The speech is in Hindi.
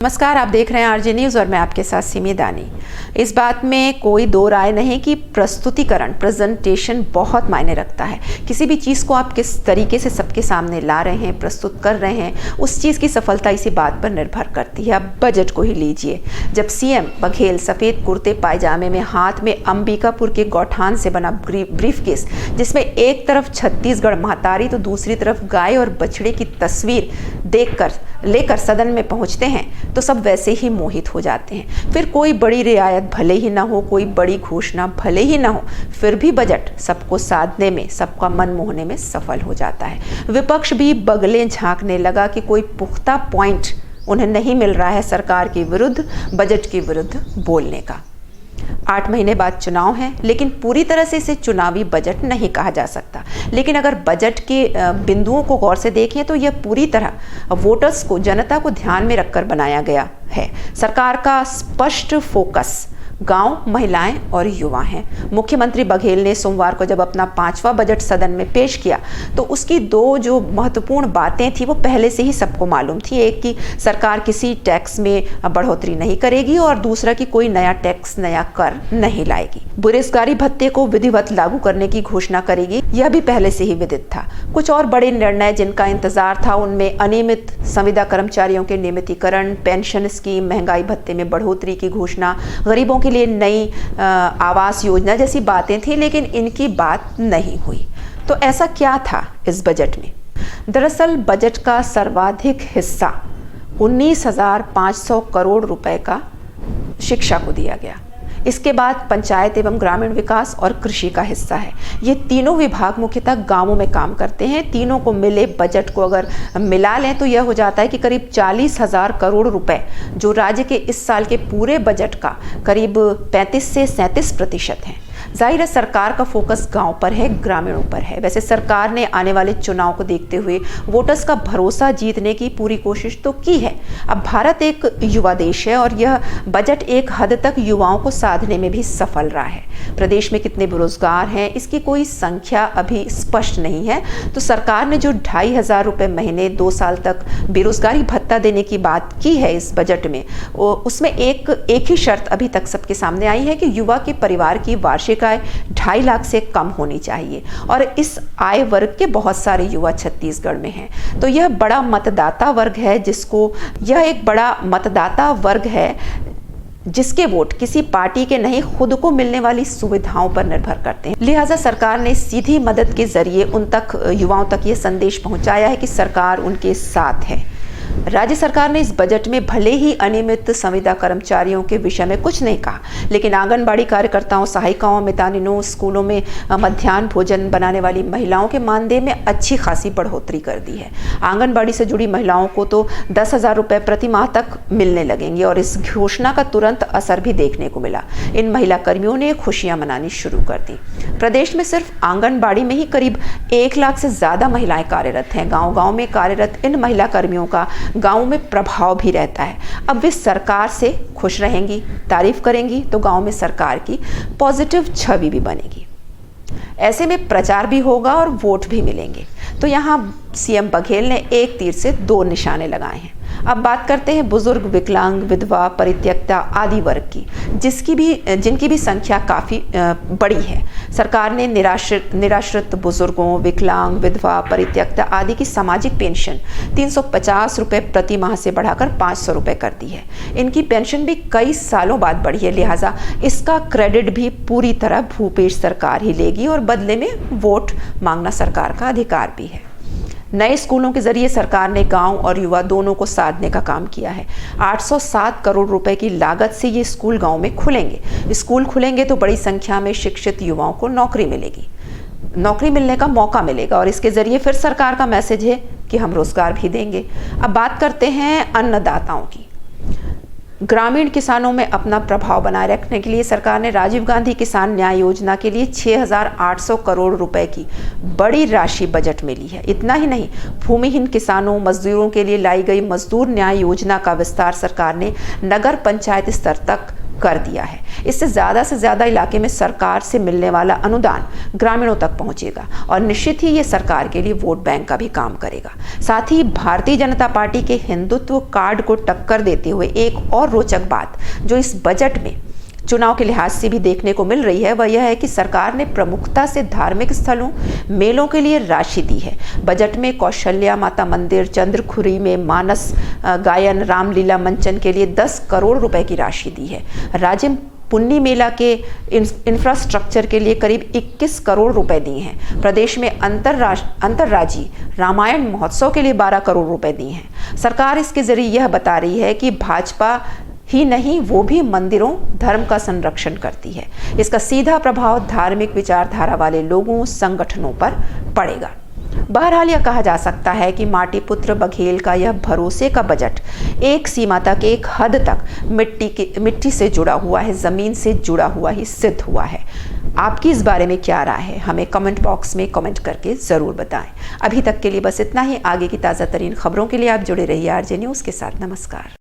नमस्कार, आप देख रहे हैं आरजे न्यूज़ और मैं आपके साथ सिमी दानी। इस बात में कोई दो राय नहीं कि प्रस्तुतिकरण प्रेजेंटेशन बहुत मायने रखता है। किसी भी चीज़ को आप किस तरीके से सबके सामने ला रहे हैं, प्रस्तुत कर रहे हैं, उस चीज़ की सफलता इसी बात पर निर्भर करती है। आप बजट को ही लीजिए। जब सीएम बघेल सफ़ेद कुर्ते पायजामे में हाथ में अंबिकापुर के गौठान से बना ब्रीफकेस, जिसमें एक तरफ छत्तीसगढ़ महतारी तो दूसरी तरफ गाय और बछड़े की तस्वीर लेकर सदन में पहुंचते हैं तो सब वैसे ही मोहित हो जाते हैं। फिर कोई बड़ी रियायत भले ही ना हो, कोई बड़ी घोषणा भले ही ना हो, फिर भी बजट सबको साधने में, सबका मन मोहने में सफल हो जाता है। विपक्ष भी बगलें झांकने लगा कि कोई पुख्ता पॉइंट उन्हें नहीं मिल रहा है सरकार के विरुद्ध, बजट के विरुद्ध बोलने का। 8 महीने बाद चुनाव है, लेकिन पूरी तरह से इसे चुनावी बजट नहीं कहा जा सकता। लेकिन अगर बजट के बिंदुओं को गौर से देखें तो यह पूरी तरह वोटर्स को, जनता को ध्यान में रखकर बनाया गया है। सरकार का स्पष्ट फोकस गांव, महिलाएं और युवा हैं। मुख्यमंत्री बघेल ने सोमवार को जब अपना 5वां बजट सदन में पेश किया तो उसकी दो जो महत्वपूर्ण बातें थी वो पहले से ही सबको मालूम थी। एक कि सरकार किसी टैक्स में बढ़ोतरी नहीं करेगी और दूसरा कि कोई नया टैक्स, नया कर नहीं लाएगी। बेरोजगारी भत्ते को विधिवत लागू करने की घोषणा करेगी, यह भी पहले से ही विदित था। कुछ और बड़े निर्णय जिनका इंतजार था, उनमें अनियमित संविदा कर्मचारियों के नियमितीकरण, पेंशन स्कीम, महंगाई भत्ते में बढ़ोतरी की घोषणा, गरीबों के लिए नई आवास योजना जैसी बातें थी, लेकिन इनकी बात नहीं हुई। तो ऐसा क्या था इस बजट में? दरअसल बजट का सर्वाधिक हिस्सा 19,500 करोड़ रुपए का शिक्षा को दिया गया। इसके बाद पंचायत एवं ग्रामीण विकास और कृषि का हिस्सा है। ये तीनों विभाग मुख्यतः गांवों में काम करते हैं। तीनों को मिले बजट को अगर मिला लें तो यह हो जाता है कि करीब 40,000 करोड़ रुपए, जो राज्य के इस साल के पूरे बजट का करीब 35 से 37% है। जाहिर है सरकार का फोकस गांव पर है, ग्रामीणों पर है। वैसे सरकार ने आने वाले चुनाव को देखते हुए वोटर्स का भरोसा जीतने की पूरी कोशिश तो की है। अब भारत एक युवा देश है और यह बजट एक हद तक युवाओं को साधने में भी सफल रहा है। प्रदेश में कितने बेरोजगार हैं इसकी कोई संख्या अभी स्पष्ट नहीं है। तो सरकार ने जो 2,500 रुपये महीने 2 साल तक बेरोजगारी भत्ता देने की बात की है इस बजट में, उसमें एक ही शर्त अभी तक सबके सामने आई है कि युवा के परिवार की वार्षिक आय 2.5 लाख से कम होनी चाहिए और इस आय वर्ग के बहुत सारे युवा छत्तीसगढ़ में हैं। तो यह बड़ा मतदाता वर्ग है जिसके वोट किसी पार्टी के नहीं, खुद को मिलने वाली सुविधाओं पर निर्भर करते हैं। लिहाजा सरकार ने सीधी मदद के जरिए युवाओं तक ये संदेश पहुंचाया है कि सरकार उनके साथ है। राज्य सरकार ने इस बजट में भले ही अनियमित संविदा कर्मचारियों के विषय में कुछ नहीं कहा, लेकिन आंगनबाड़ी कार्यकर्ताओं, सहायिकाओं, मितानिनों, स्कूलों में मध्याह्न भोजन बनाने वाली महिलाओं के मानदेय में अच्छी खासी बढ़ोतरी कर दी है। आंगनबाड़ी से जुड़ी महिलाओं को तो 10,000 रुपये प्रति माह तक मिलने लगेंगे और इस घोषणा का तुरंत असर भी देखने को मिला। इन महिला कर्मियों ने खुशियां मनानी शुरू कर दी। प्रदेश में सिर्फ आंगनबाड़ी में ही करीब 1 लाख से ज्यादा महिलाएं कार्यरत हैं। गाँव-गाँव में कार्यरत इन महिला कर्मियों का गांव में प्रभाव भी रहता है। अब वे सरकार से खुश रहेंगी, तारीफ करेंगी तो गांव में सरकार की पॉजिटिव छवि भी बनेगी। ऐसे में प्रचार भी होगा और वोट भी मिलेंगे। तो यहाँ सीएम बघेल ने एक तीर से 2 निशाने लगाए हैं। अब बात करते हैं बुजुर्ग, विकलांग, विधवा, परित्यक्ता आदि वर्ग की, जिनकी भी संख्या काफ़ी बड़ी है। सरकार ने निराश्रित बुजुर्गों, विकलांग, विधवा, परित्यक्ता आदि की सामाजिक पेंशन 350 रुपये प्रति माह से बढ़ाकर 500 रुपये कर दी है। इनकी पेंशन भी कई सालों बाद बढ़ी है, लिहाजा इसका क्रेडिट भी पूरी तरह भूपेश सरकार ही लेगी और बदले में वोट मांगना सरकार का अधिकार भी है। नए स्कूलों के जरिए सरकार ने गांव और युवा दोनों को साधने का काम किया है। 807 करोड़ रुपए की लागत से ये स्कूल गांव में खुलेंगे। स्कूल खुलेंगे तो बड़ी संख्या में शिक्षित युवाओं को नौकरी मिलेगी, नौकरी मिलने का मौका मिलेगा और इसके जरिए फिर सरकार का मैसेज है कि हम रोजगार भी देंगे। अब बात करते हैं अन्नदाताओं की। ग्रामीण किसानों में अपना प्रभाव बनाए रखने के लिए सरकार ने राजीव गांधी किसान न्याय योजना के लिए 6,800 करोड़ रुपए की बड़ी राशि बजट में ली है। इतना ही नहीं, भूमिहीन किसानों, मजदूरों के लिए लाई गई मजदूर न्याय योजना का विस्तार सरकार ने नगर पंचायत स्तर तक कर दिया है। इससे ज़्यादा इलाके में सरकार से मिलने वाला अनुदान ग्रामीणों तक पहुंचेगा और निश्चित ही ये सरकार के लिए वोट बैंक का भी काम करेगा। साथ ही भारतीय जनता पार्टी के हिंदुत्व कार्ड को टक्कर देते हुए एक और रोचक बात जो इस बजट में चुनाव के लिहाज से भी देखने को मिल रही है वह यह है कि सरकार ने प्रमुखता से धार्मिक स्थलों, मेलों के लिए राशि दी है। बजट में कौशल्या माता मंदिर, चंद्रखुरी में मानस गायन, रामलीला मंचन के लिए 10 करोड़ रुपए की राशि दी है। राजिम पुन्नी मेला के इंफ्रास्ट्रक्चर के लिए करीब 21 करोड़ रुपए दिए हैं। प्रदेश में अंतर्राज्यीय रामायण महोत्सव के लिए 12 करोड़ रुपए दिए हैं। सरकार इसके जरिए यह बता रही है कि भाजपा ही नहीं वो भी मंदिरों, धर्म का संरक्षण करती है। इसका सीधा प्रभाव धार्मिक विचारधारा वाले लोगों, संगठनों पर पड़ेगा। बहरहाल यह कहा जा सकता है कि माटी पुत्र बघेल का यह भरोसे का बजट एक सीमा तक, एक हद तक मिट्टी से जुड़ा हुआ है, जमीन से जुड़ा हुआ ही सिद्ध हुआ है। आपकी इस बारे में क्या राय है, हमें कमेंट बॉक्स में कमेंट करके ज़रूर बताएं। अभी तक के लिए बस इतना ही। आगे की ताज़ा तरीन खबरों के लिए आप जुड़े रहिए आरजे न्यूज़ के साथ। नमस्कार।